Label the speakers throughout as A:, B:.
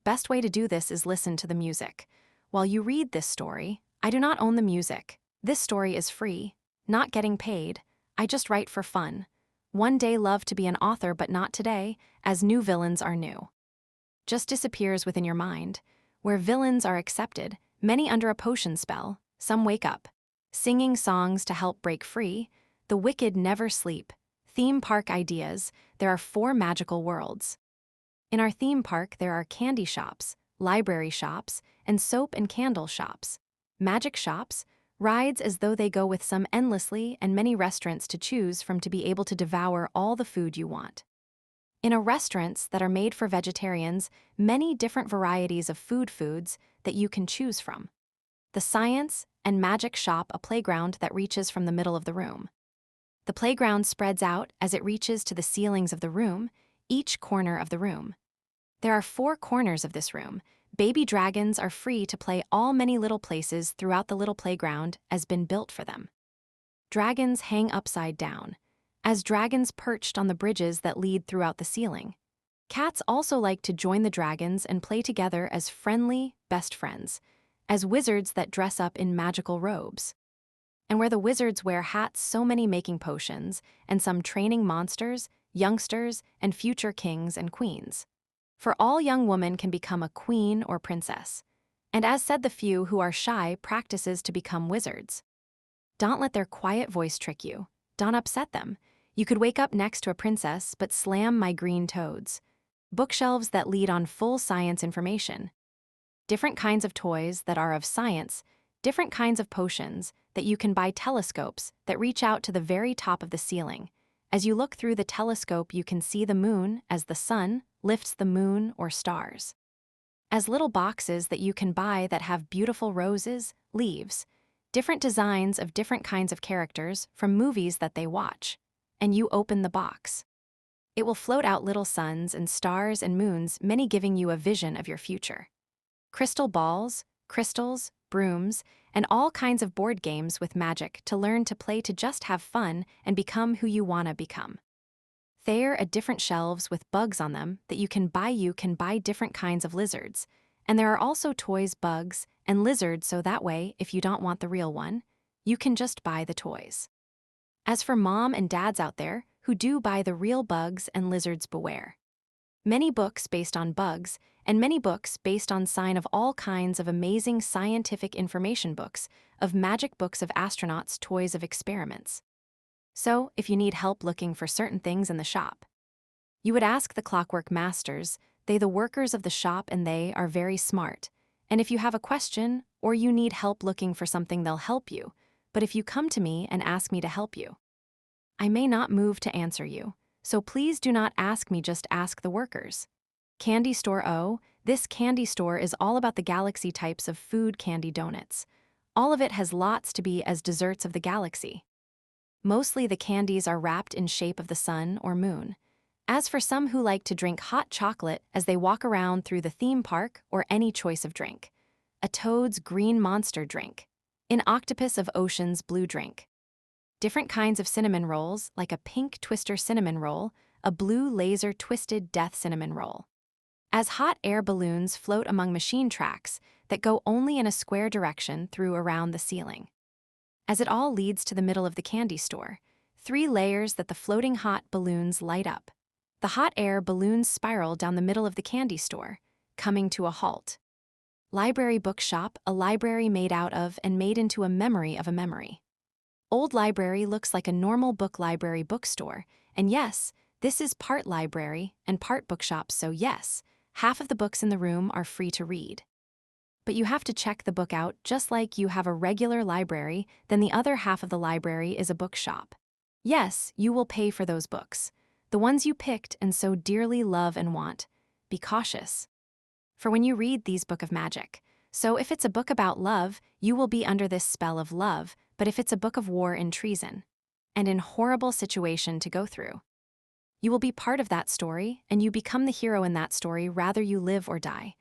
A: Best way to do this is listen to the music. While you read this story, I do not own the music. This story is free, not getting paid. I just write for fun. One day love to be an author, but not today, as new villains are new. Just disappears within your mind. Where villains are accepted, many under a potion spell, some wake up. Singing songs to help break free, the wicked never sleep. Theme park ideas, there are 4 magical worlds. In our theme park, there are candy shops, library shops, and soap and candle shops. Magic shops, rides as though they go with some endlessly, and many restaurants to choose from to be able to devour all the food you want. In our restaurants that are made for vegetarians, many different varieties of foods that you can choose from. The science and magic shop, a playground that reaches from the middle of the room. The playground spreads out as it reaches to the ceilings of the room, each corner of the room. There are 4 corners of this room. Baby dragons are free to play all many little places throughout the little playground has been built for them. Dragons hang upside down, as dragons perched on the bridges that lead throughout the ceiling. Cats also like to join the dragons and play together as friendly, best friends, as wizards that dress up in magical robes. And where the wizards wear hats, so many making potions, and some training monsters, youngsters, and future kings and queens. For all young women can become a queen or princess. And as said, the few who are shy practices to become wizards. Don't let their quiet voice trick you. Don't upset them. You could wake up next to a princess but slam my green toads. Bookshelves that lead on full science information. Different kinds of toys that are of science, different kinds of potions that you can buy, telescopes that reach out to the very top of the ceiling. As you look through the telescope, you can see the moon as the sun lifts the moon or stars. As little boxes that you can buy that have beautiful roses, leaves, different designs of different kinds of characters from movies that they watch. And you open the box. It will float out little suns and stars and moons, many giving you a vision of your future. Crystal balls, crystals, brooms, and all kinds of board games with magic to learn to play, to just have fun and become who you wanna become. There are different shelves with bugs on them that you can buy. You can buy different kinds of lizards. And there are also toys, bugs, and lizards, so that way, if you don't want the real one, you can just buy the toys. As for mom and dads out there who do buy the real bugs and lizards, beware. Many books based on bugs, and many books based on sign of all kinds of amazing scientific information books, of magic books of astronauts, toys of experiments. So, if you need help looking for certain things in the shop, you would ask the clockwork masters, they the workers of the shop, and they are very smart. And if you have a question or you need help looking for something, they'll help you. But if you come to me and ask me to help you, I may not move to answer you. So please do not ask me, just ask the workers. Candy store. Oh, this candy store is all about the galaxy types of food, candy, donuts. All of it has lots to be as desserts of the galaxy. Mostly the candies are wrapped in shape of the sun or moon. As for some who like to drink hot chocolate as they walk around through the theme park, or any choice of drink. A Toad's green monster drink. An octopus of ocean's blue drink. Different kinds of cinnamon rolls, like a pink twister cinnamon roll, a blue laser twisted death cinnamon roll. As hot air balloons float among machine tracks that go only in a square direction through around the ceiling. As it all leads to the middle of the candy store, 3 layers that the floating hot balloons light up. The hot air balloons spiral down the middle of the candy store, coming to a halt. Library bookshop, a library made out of and made into a memory of a memory. Old library looks like a normal book library bookstore, and yes, this is part library and part bookshop, so yes, half of the books in the room are free to read. But you have to check the book out just like you have a regular library, then the other half of the library is a bookshop. Yes, you will pay for those books, the ones you picked and so dearly love and want. Be cautious. For when you read these book of magic, so if it's a book about love, you will be under this spell of love, but if it's a book of war and treason, and in horrible situation to go through, you will be part of that story and you become the hero in that story, rather you live or die.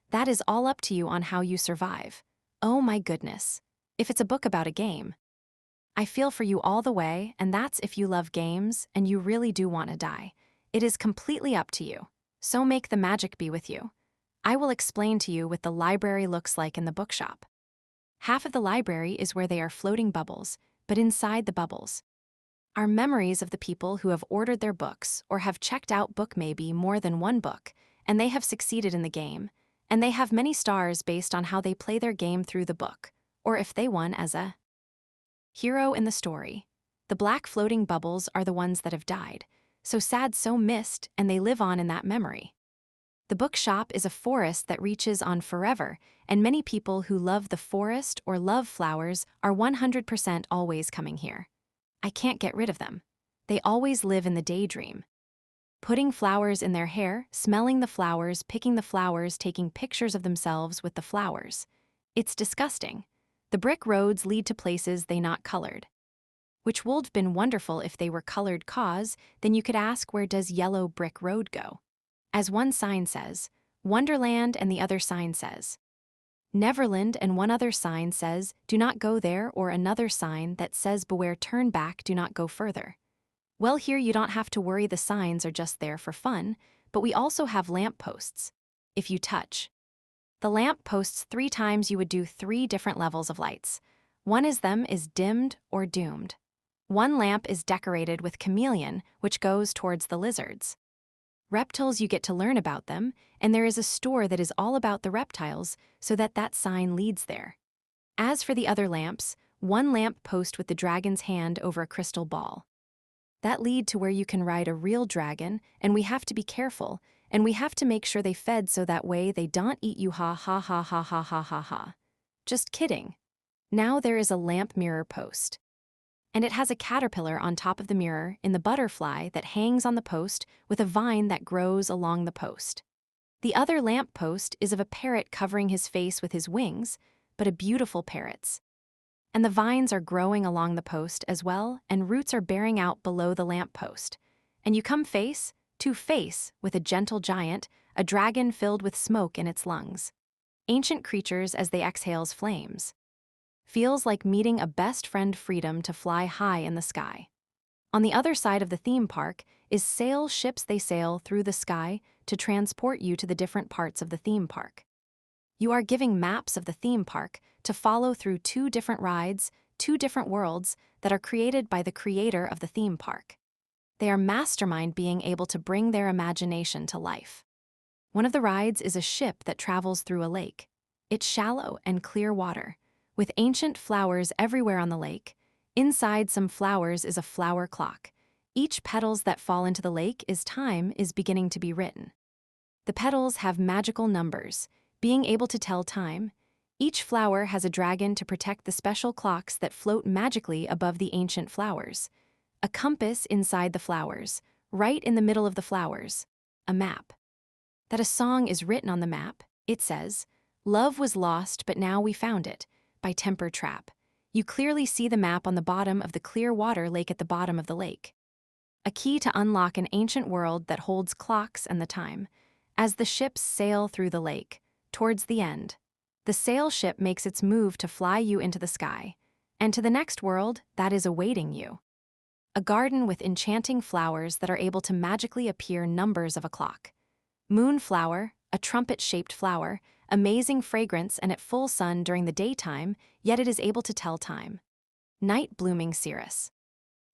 A: That is all up to you on how you survive. Oh my goodness. If it's a book about a game, I feel for you all the way, and that's if you love games and you really do want to die. It is completely up to you. So make the magic be with you. I will explain to you what the library looks like in the bookshop. Half of the library is where they are floating bubbles, but inside the bubbles are memories of the people who have ordered their books or have checked out book maybe more than one book, and they have succeeded in the game, and they have many stars based on how they play their game through the book, or if they won as a hero in the story. The black floating bubbles are the ones that have died, so sad, so missed, and they live on in that memory. The bookshop is a forest that reaches on forever, and many people who love the forest or love flowers are 100% always coming here. I can't get rid of them. They always live in the daydream. Putting flowers in their hair, smelling the flowers, picking the flowers, taking pictures of themselves with the flowers. It's disgusting. The brick roads lead to places they not colored. Which would been wonderful if they were colored, cause then you could ask, where does yellow brick road go? As one sign says, Wonderland, and the other sign says, Neverland, and one other sign says, do not go there, or another sign that says, beware, turn back, do not go further. Well, here you don't have to worry, the signs are just there for fun, but we also have lamp posts. If you touch the lamp posts 3 times, you would do 3 different levels of lights. One is them is dimmed or doomed. One lamp is decorated with chameleon, which goes towards the lizards. Reptiles, you get to learn about them, and there is a store that is all about the reptiles, so that sign leads there. As for the other lamps, one lamp post with the dragon's hand over a crystal ball. That lead to where you can ride a real dragon, and we have to be careful, and we have to make sure they fed so that way they don't eat you, ha ha ha ha ha ha ha ha. Just kidding. Now there is a lamp mirror post. And it has a caterpillar on top of the mirror in the butterfly that hangs on the post with a vine that grows along the post. The other lamp post is of a parrot covering his face with his wings, but a beautiful parrot's. And the vines are growing along the post as well, and roots are bearing out below the lamp post. And you come face to face with a gentle giant, a dragon filled with smoke in its lungs. Ancient creatures as they exhales flames. Feels like meeting a best friend, freedom to fly high in the sky. On the other side of the theme park is sail ships, they sail through the sky to transport you to the different parts of the theme park. You are giving maps of the theme park to follow through 2 different rides, 2 different worlds that are created by the creator of the theme park. They are mastermind being able to bring their imagination to life. One of the rides is a ship that travels through a lake. It's shallow and clear water, with ancient flowers everywhere on the lake. Inside some flowers is a flower clock. Each petals that fall into the lake is time is beginning to be written. The petals have magical numbers, being able to tell time. Each flower has a dragon to protect the special clocks that float magically above the ancient flowers. A compass inside the flowers, right in the middle of the flowers. A map. That a song is written on the map. It says, love was lost but now we found it, by Temper Trap. You clearly see the map on the bottom of the clear water lake at the bottom of the lake. A key to unlock an ancient world that holds clocks and the time. As the ships sail through the lake, towards the end, the sail ship makes its move to fly you into the sky, and to the next world that is awaiting you. A garden with enchanting flowers that are able to magically appear numbers of a clock. Moonflower, a trumpet-shaped flower, amazing fragrance and at full sun during the daytime, yet it is able to tell time. Night blooming cereus.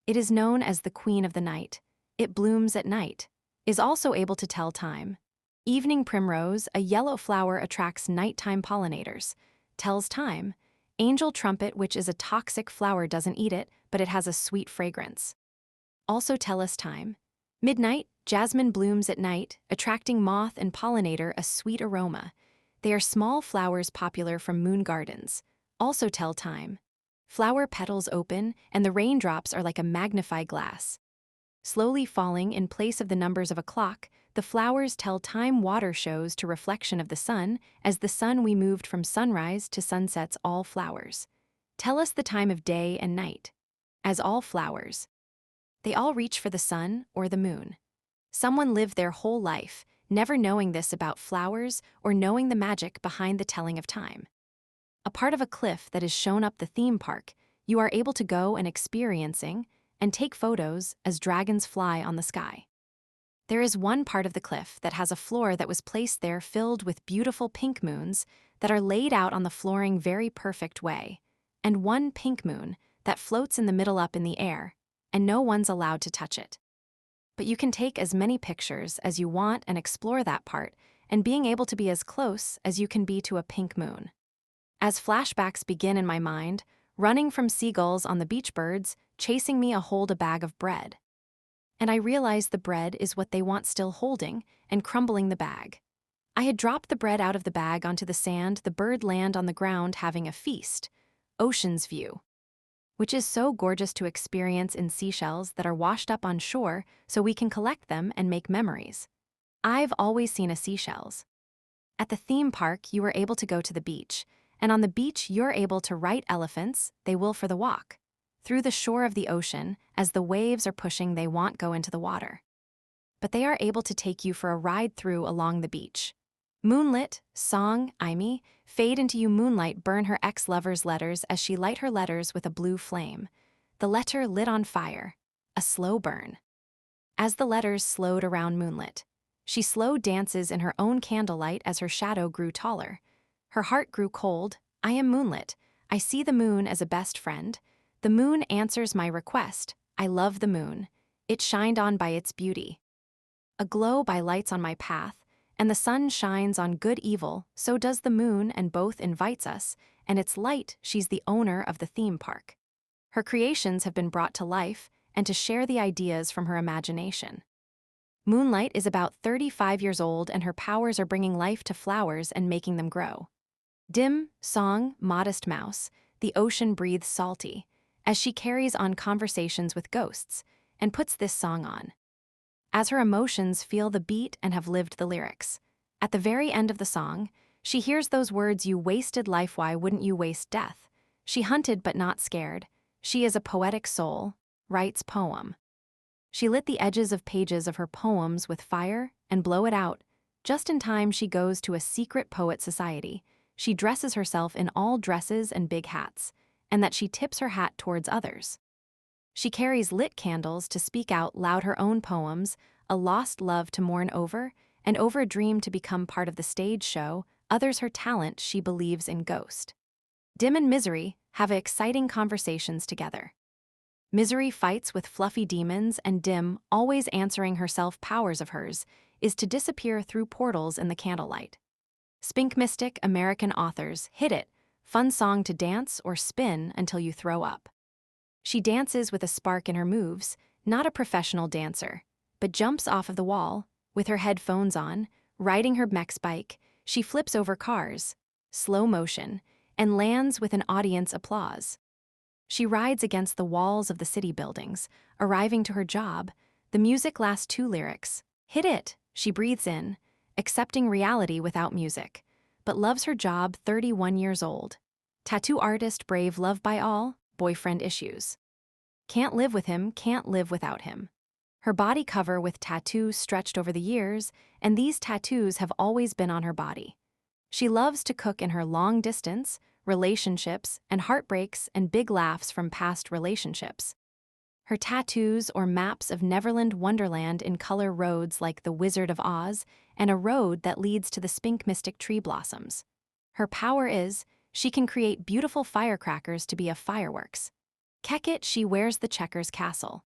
A: It is known as the queen of the night. It blooms at night, is also able to tell time. Evening primrose, a yellow flower, attracts nighttime pollinators, tells time. Angel trumpet, which is a toxic flower, doesn't eat it, but it has a sweet fragrance. Also tell us time. Midnight, jasmine blooms at night, attracting moth and pollinator, a sweet aroma. They are small flowers popular from moon gardens. Also tell time. Flower petals open, and the raindrops are like a magnify glass. Slowly falling in place of the numbers of a clock, the flowers tell time. Water shows to reflection of the sun. As the sun we moved from sunrise to sunsets, all flowers tell us the time of day and night. As all flowers, they all reach for the sun or the moon. Someone lived their whole life never knowing this about flowers or knowing the magic behind the telling of time. A part of a cliff that is shown up the theme park, you are able to go and experiencing and take photos as dragons fly on the sky. There is one part of the cliff that has a floor that was placed there filled with beautiful pink moons that are laid out on the flooring very perfect way, and one pink moon that floats in the middle up in the air, and no one's allowed to touch it. But you can take as many pictures as you want and explore that part, and being able to be as close as you can be to a pink moon. As flashbacks begin in my mind, running from seagulls on the beach birds, chasing me hold a bag of bread. And I realize the bread is what they want still holding and crumbling the bag. I had dropped the bread out of the bag onto the sand, the bird land on the ground having a feast. Ocean's view. Which is so gorgeous to experience in seashells that are washed up on shore so we can collect them and make memories. I've always seen a seashells. At the theme park, you are able to go to the beach, and on the beach you're able to ride elephants, they will for the walk. Through the shore of the ocean, as the waves are pushing they won't go into the water. But they are able to take you for a ride through along the beach. Moonlit, song, Imi, fade into you moonlight burn her ex-lover's letters as she light her letters with a blue flame. The letter lit on fire, a slow burn. As the letters slowed around moonlit, she slow dances in her own candlelight as her shadow grew taller. Her heart grew cold. I am moonlit. I see the moon as a best friend. The moon answers my request. I love the moon. It shined on by its beauty. Aglow by lights on my path, and the sun shines on good evil, so does the moon, and both invites us, and its light she's the owner of the theme park. Her creations have been brought to life, and to share the ideas from her imagination. Moonlight is about 35 years old and her powers are bringing life to flowers and making them grow. Dim, song, modest mouse, the ocean breathes salty, as she carries on conversations with ghosts, and puts this song on. As her emotions feel the beat and have lived the lyrics. At the very end of the song, she hears those words, "You wasted life, why wouldn't you waste death?" She hunted but not scared. She is a poetic soul, writes poem. She lit the edges of pages of her poems with fire and blow it out. Just in time she goes to a secret poet society. She dresses herself in all dresses and big hats, and that she tips her hat towards others. She carries lit candles to speak out loud her own poems, a lost love to mourn over, and over a dream to become part of the stage show, others her talent she believes in ghost. Dim and Misery have exciting conversations together. Misery fights with fluffy demons and Dim, always answering herself powers of hers, is to disappear through portals in the candlelight. Spink Mystic American authors Hit It, fun song to dance or spin until you throw up. She dances with a spark in her moves, not a professional dancer, but jumps off of the wall, with her headphones on, riding her mech bike, she flips over cars, slow motion, and lands with an audience applause. She rides against the walls of the city buildings, arriving to her job. The music lasts 2 lyrics. Hit it, she breathes in, accepting reality without music, but loves her job 31 years old. Tattoo artist brave love by all, boyfriend issues. Can't live with him, can't live without him. Her body cover with tattoos stretched over the years, and these tattoos have always been on her body. She loves to cook in her long distance, relationships, and heartbreaks and big laughs from past relationships. Her tattoos or maps of Neverland Wonderland in color roads like the Wizard of Oz and a road that leads to the Spink Mystic tree blossoms. Her power is, she can create beautiful firecrackers to be a fireworks. Kekit, she wears the checkers castle.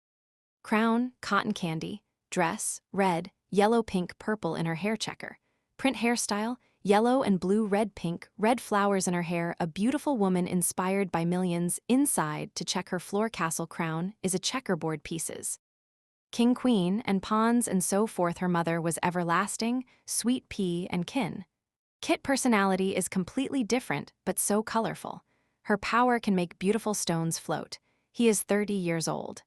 A: Crown, cotton candy, dress, red, yellow, pink, purple in her hair checker. Print hairstyle, yellow and blue, red, pink, red flowers in her hair. A beautiful woman inspired by millions. Inside, to check her floor castle crown, is a checkerboard pieces. King, queen, and pawns and so forth. Her mother was everlasting, sweet pea, and kin. Kit personality is completely different, but so colorful. Her power can make beautiful stones float. He is 30 years old.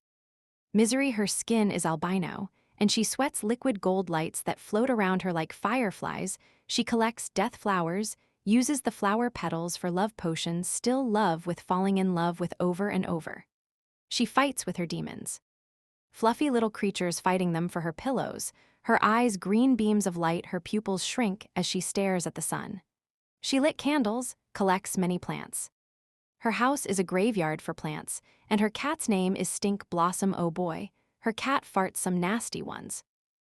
A: Misery, her skin is albino, and she sweats liquid gold lights that float around her like fireflies. She collects death flowers, uses the flower petals for love potions, still love with falling in love with over and over. She fights with her demons. Fluffy little creatures fighting them for her pillows, her eyes green beams of light, her pupils shrink as she stares at the sun. She lit candles, collects many plants. Her house is a graveyard for plants, and her cat's name is Stink Blossom. Oh boy, her cat farts some nasty ones.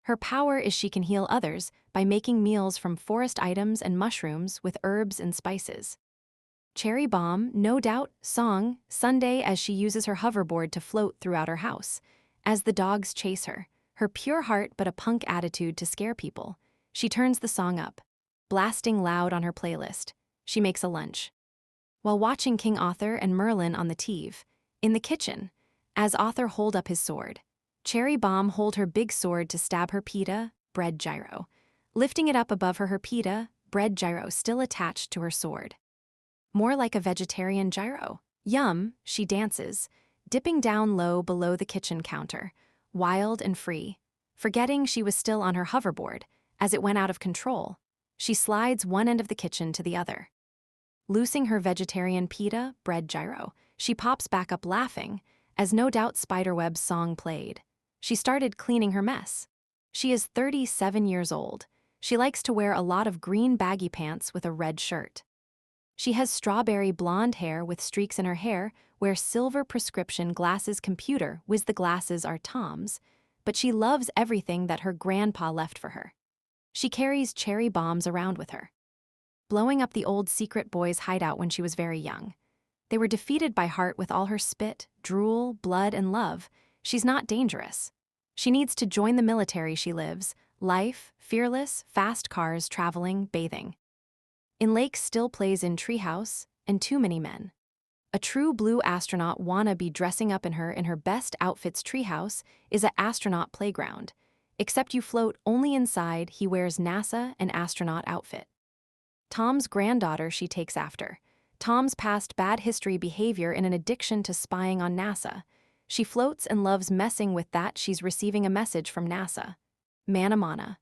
A: Her power is she can heal others by making meals from forest items and mushrooms with herbs and spices. Cherry Bomb, no doubt, song, Sunday as she uses her hoverboard to float throughout her house. As the dogs chase her pure heart but a punk attitude to scare people. She turns the song up, blasting loud on her playlist. She makes a lunch. While watching King Arthur and Merlin on the TV, in the kitchen, as Arthur hold up his sword, Cherry Bomb hold her big sword to stab her pita, bread gyro, lifting it up above her pita, bread gyro still attached to her sword. More like a vegetarian gyro. Yum, she dances, dipping down low below the kitchen counter, wild and free, forgetting she was still on her hoverboard. As it went out of control, she slides one end of the kitchen to the other. Loosing her vegetarian pita, bread gyro, she pops back up laughing, as no doubt Spiderweb's song played. She started cleaning her mess. She is 37 years old. She likes to wear a lot of green baggy pants with a red shirt. She has strawberry blonde hair with streaks in her hair, wears silver prescription glasses computer, the glasses are Tom's, but she loves everything that her grandpa left for her. She carries cherry bombs around with her, blowing up the old secret boys' hideout when she was very young. They were defeated by Heart with all her spit, drool, blood, and love. She's not dangerous. She needs to join the military. She lives life, fearless, fast cars, traveling, bathing. In Lake still plays in Treehouse and Too Many Men. A true blue astronaut wanna be dressing up in her best outfits. Treehouse is a astronaut playground. Except you float only inside. He wears NASA and astronaut outfit. Tom's granddaughter she takes after. Tom's past bad history behavior in an addiction to spying on NASA. She floats and loves messing with that. She's receiving a message from NASA. Mana.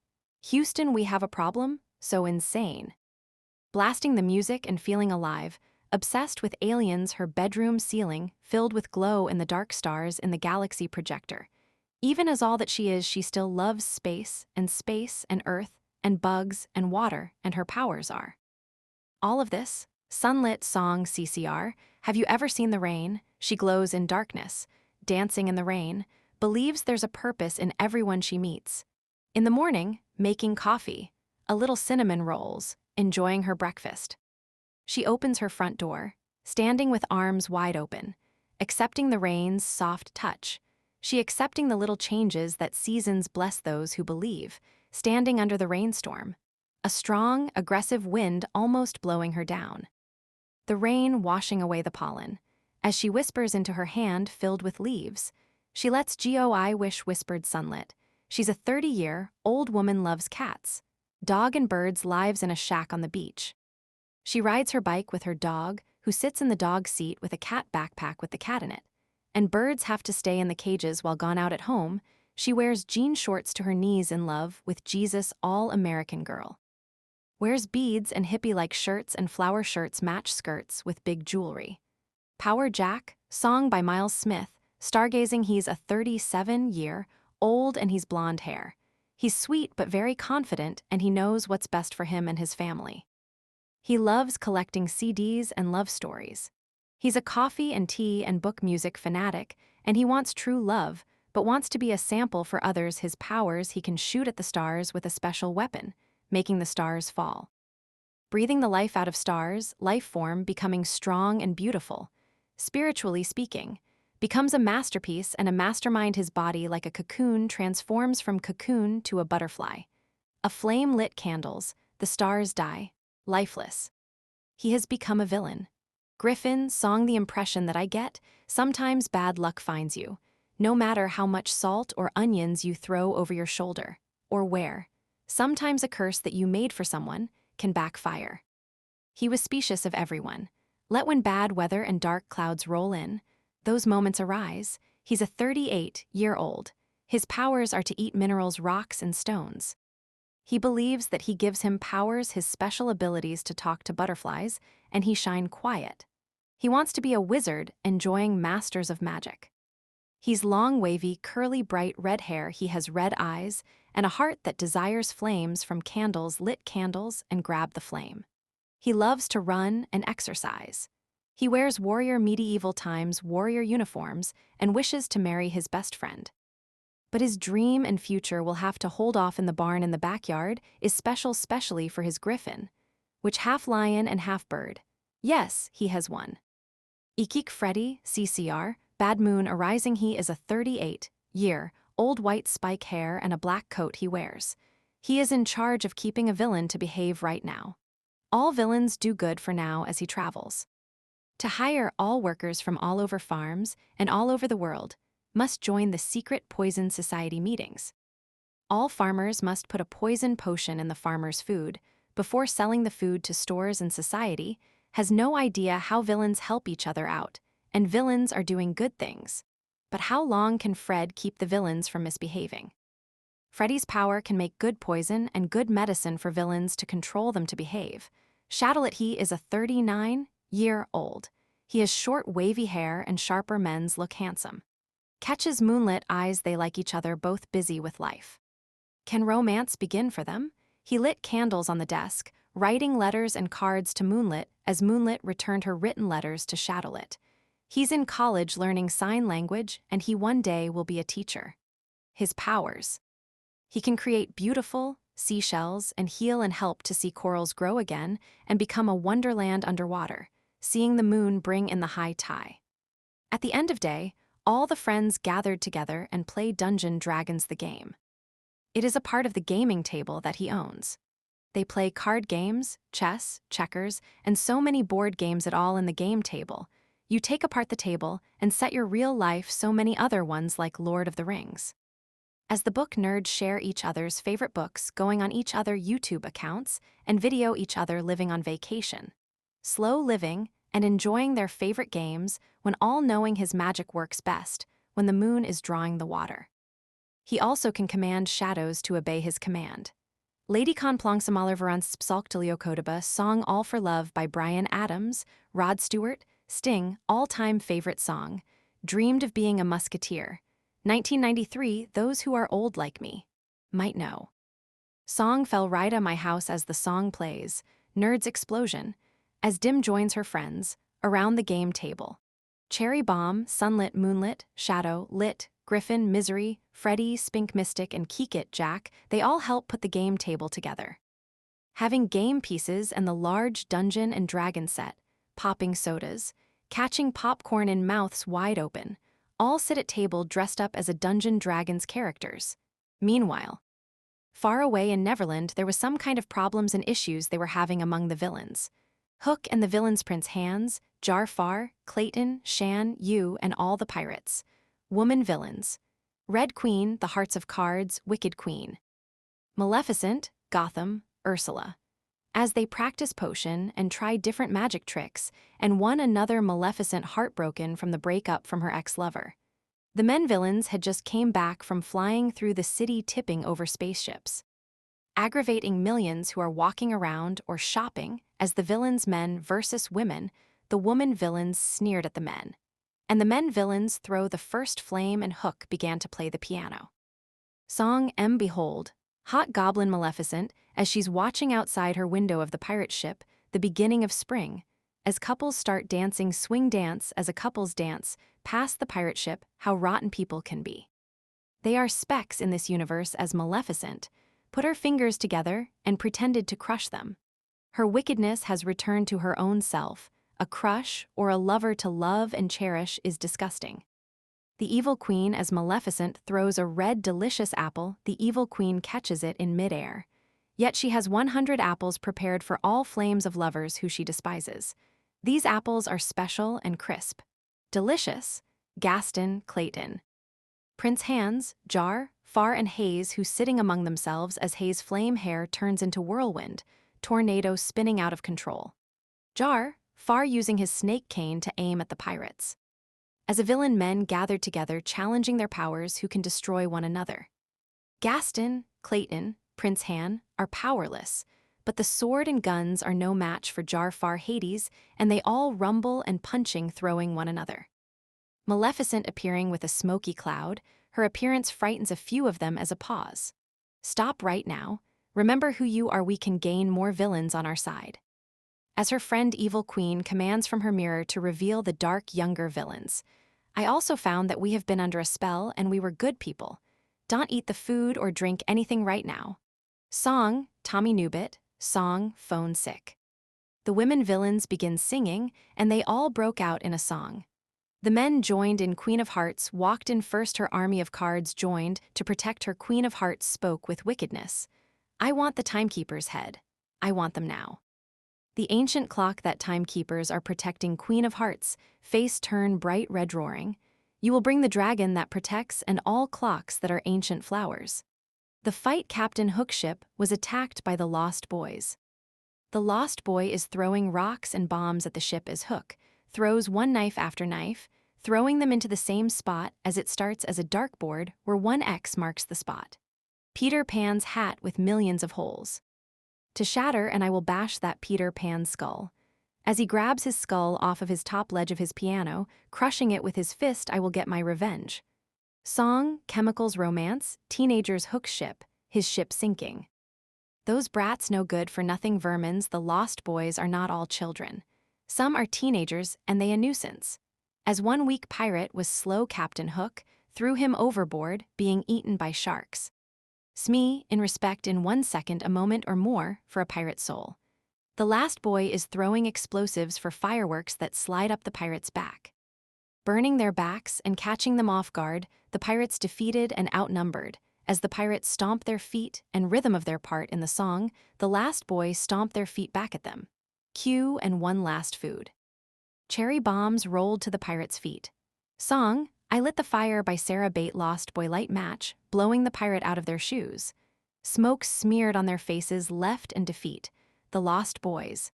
A: Houston, we have a problem, so insane. Blasting the music and feeling alive, obsessed with aliens, her bedroom ceiling filled with glow in the dark stars in the galaxy projector. Even as all that she is, she still loves space and earth and bugs and water, and her powers are. All of this, sunlit song CCR, have you ever seen the rain? She glows in darkness, dancing in the rain, believes there's a purpose in everyone she meets. In the morning, making coffee, a little cinnamon rolls, enjoying her breakfast. She opens her front door, standing with arms wide open, accepting the rain's soft touch. She accepting the little changes that seasons bless those who believe, standing under the rainstorm. A strong, aggressive wind almost blowing her down. The rain washing away the pollen. As she whispers into her hand filled with leaves, she lets go. I wish whispered sunlit. She's a 30-year-old woman, loves cats, dog and birds, lives in a shack on the beach. She rides her bike with her dog, who sits in the dog seat with a cat backpack with the cat in it. And birds have to stay in the cages while gone out at home. She wears jean shorts to her knees in love with Jesus, all-American girl. Wears beads and hippie-like shirts and flower shirts match skirts with big jewelry. Power Jack, song by Miles Smith, stargazing. He's a 37-year-old and he's blonde hair. He's sweet but very confident and he knows what's best for him and his family. He loves collecting CDs and love stories. He's a coffee and tea and book music fanatic, and he wants true love, but wants to be a sample for others. His powers, he can shoot at the stars with a special weapon, making the stars fall. Breathing the life out of stars, life form becoming strong and beautiful. Spiritually speaking, becomes a masterpiece and a mastermind. His body like a cocoon transforms from cocoon to a butterfly. A flame lit candles, the stars die, lifeless. He has become a villain. Griffin, song the impression that I get, sometimes bad luck finds you, no matter how much salt or onions you throw over your shoulder, or where. Sometimes a curse that you made for someone can backfire. He was specious of everyone. Let when bad weather and dark clouds roll in, those moments arise. He's a 38-year-old. His powers are to eat minerals, rocks, and stones. He believes that he gives him powers, his special abilities to talk to butterflies, and he shine quiet. He wants to be a wizard, enjoying masters of magic. He's long, wavy, curly, bright red hair. He has red eyes and a heart that desires flames from candles, lit candles, and grab the flame. He loves to run and exercise. He wears warrior medieval times warrior uniforms and wishes to marry his best friend. But his dream and future will have to hold off in the barn in the backyard is special specially for his griffin, which half lion and half bird. Yes, he has one. Ikik Freddy, CCR, Bad Moon Arising. He is a 38-year-old white spike hair and a black coat he wears. He is in charge of keeping a villain to behave right now. All villains do good for now as he travels. To hire all workers from all over farms and all over the world, must join the secret poison society meetings. All farmers must put a poison potion in the farmer's food before selling the food to stores, and society has no idea how villains help each other out, and villains are doing good things. But how long can Fred keep the villains from misbehaving? Freddy's power can make good poison and good medicine for villains to control them to behave. Shadowlet. He is a 39-year-old. He has short wavy hair and sharper men's look handsome. Catches moonlit eyes. They like each other, both busy with life. Can romance begin for them? He lit candles on the desk, writing letters and cards to Moonlit as Moonlit returned her written letters to Shadowlet. He's in college learning sign language, and he one day will be a teacher. His powers. He can create beautiful seashells and heal and help to see corals grow again and become a wonderland underwater, seeing the moon bring in the high tide. At the end of day, all the friends gathered together and play Dungeon Dragons the game. It is a part of the gaming table that he owns. They play card games, chess, checkers, and so many board games at all in the game table. You take apart the table and set your real life so many other ones like Lord of the Rings. As the book nerds share each other's favorite books, going on each other YouTube accounts, and video each other living on vacation. Slow living and enjoying their favorite games when all knowing his magic works best when the moon is drawing the water. He also can command shadows to obey his command. Lady C.pinkblossomlover Psalkdaliokodaba song All for Love by Bryan Adams, Rod Stewart, Sting, all-time favorite song, dreamed of being a musketeer. 1993, those who are old like me might know. Song fell right at my house as the song plays, Nerd's explosion, as Dim joins her friends, around the game table. Cherry Bomb, Sunlit, Moonlit, Shadow, Lit, Griffin, Misery, Freddy, Spink Mystic, and Keekit Jack, they all help put the game table together. Having game pieces and the large Dungeon and Dragon set, popping sodas, catching popcorn in mouths wide open, all sit at table dressed up as a Dungeon Dragons characters. Meanwhile, far away in Neverland, there was some kind of problems and issues they were having among the villains. Hook and the villains Prince Hans, Jar-Far, Clayton, Shan, Yu, and all the pirates. Woman villains. Red Queen, the Hearts of Cards, Wicked Queen. Maleficent, Gotham, Ursula. As they practice potion and try different magic tricks, and one another Maleficent heartbroken from the breakup from her ex-lover. The men villains had just came back from flying through the city tipping over spaceships. Aggravating millions who are walking around or shopping as the villains men versus women, the woman villains sneered at the men. And the men villains throw the first flame, and Hook began to play the piano. Song Behold, Hot Goblin Maleficent, as she's watching outside her window of the pirate ship, the beginning of spring, as couples start dancing swing dance as a couples dance, past the pirate ship, how rotten people can be. They are specks in this universe as Maleficent put her fingers together and pretended to crush them. Her wickedness has returned to her own self. A crush or a lover to love and cherish is disgusting. The evil queen as Maleficent throws a red delicious apple, the evil queen catches it in midair. Yet she has 100 apples prepared for all flames of lovers who she despises. These apples are special and crisp. Delicious, Gaston, Clayton. Prince Hans, Jar, Far, and Haze who sitting among themselves as Haze flame hair turns into whirlwind, tornado spinning out of control. Jar, Far using his snake cane to aim at the pirates. As a villain, men gathered together challenging their powers who can destroy one another. Gaston, Clayton, Prince Han are powerless, but the sword and guns are no match for Jar, Far, Hades, and they all rumble and punching throwing one another. Maleficent appearing with a smoky cloud, her appearance frightens a few of them as a pause. Stop right now, remember who you are, we can gain more villains on our side. As her friend Evil Queen commands from her mirror to reveal the dark younger villains. I also found that we have been under a spell and we were good people. Don't eat the food or drink anything right now. Song, Tommy Newbit. Song, phone sick. The women villains begin singing, and they all broke out in a song. The men joined in Queen of Hearts walked in first her army of cards joined to protect her Queen of Hearts spoke with wickedness. I want the timekeeper's head. I want them now. The ancient clock that timekeepers are protecting Queen of Hearts, face turn bright red roaring. You will bring the dragon that protects and all clocks that are ancient flowers. The fight Captain Hook ship was attacked by the Lost Boys. The Lost Boy is throwing rocks and bombs at the ship as Hook throws one knife after knife, throwing them into the same spot as it starts as a dartboard where one X marks the spot. Peter Pan's hat with millions of holes. To shatter and I will bash that Peter Pan's skull. As he grabs his skull off of his top ledge of his piano, crushing it with his fist, I will get my revenge. Song, Chemicals Romance, Teenager's Hook ship, his ship sinking. Those brats no good for nothing vermins, the Lost Boys are not all children. Some are teenagers and they a nuisance. As one weak pirate was slow Captain Hook, threw him overboard, being eaten by sharks. Smee, in respect in 1 second a moment or more for a pirate soul. The last boy is throwing explosives for fireworks that slide up the pirate's back. Burning their backs and catching them off guard, the pirates defeated and outnumbered. As the pirates stomp their feet and rhythm of their part in the song, the last boy stomp their feet back at them. Cue and one last food. Cherry bombs rolled to the pirates' feet. Song, I Lit the Fire by Sarah Bate Lost Boy light match, blowing the pirate out of their shoes. Smoke smeared on their faces, left and defeat. The Lost Boys.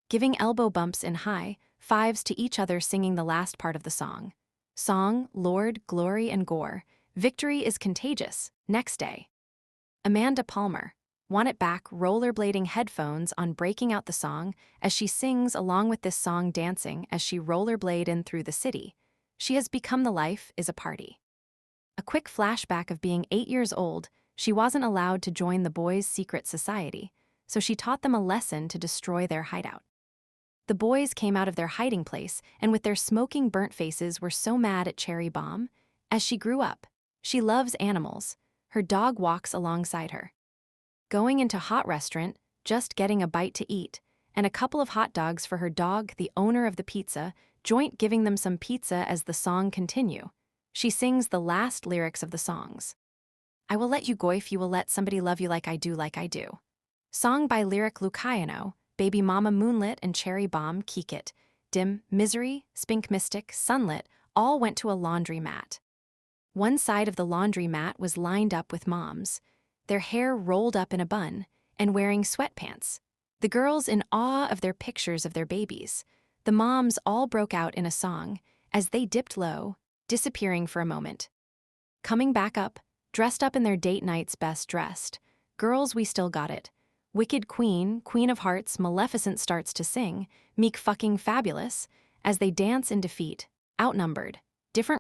A: Giving elbow bumps in high fives to each other singing the last part of the song. Song, Lord, Glory and Gore. Victory is contagious. Next day. Amanda Palmer. Want It Back rollerblading headphones on breaking out the song as she sings along with this song dancing as she rollerblade in through the city. She has become the life is a party. A quick flashback of being 8 years old, she wasn't allowed to join the boys' secret society, so she taught them a lesson to destroy their hideout. The boys came out of their hiding place and with their smoking burnt faces were so mad at Cherry Bomb. As she grew up, she loves animals. Her dog walks alongside her. Going into hot restaurant, just getting a bite to eat, and a couple of hot dogs for her dog, the owner of the pizza, joint giving them some pizza as the song continue. She sings the last lyrics of the songs. I will let you go if you will let somebody love you like I do, like I do. Song by Lyric Luciano, Baby Mama Moonlit and Cherry Bomb, Keek It, Dim, Misery, Spink Mystic, Sunlit, all went to a laundry mat. One side of the laundry mat was lined up with moms, their hair rolled up in a bun, and wearing sweatpants. The girls in awe of their pictures of their babies. The moms all broke out in a song, as they dipped low, disappearing for a moment. Coming back up, dressed up in their date night's best dressed. Girls, we still got it. Wicked Queen, Queen of Hearts, Maleficent starts to sing, meek fucking fabulous, as they dance in defeat, outnumbered.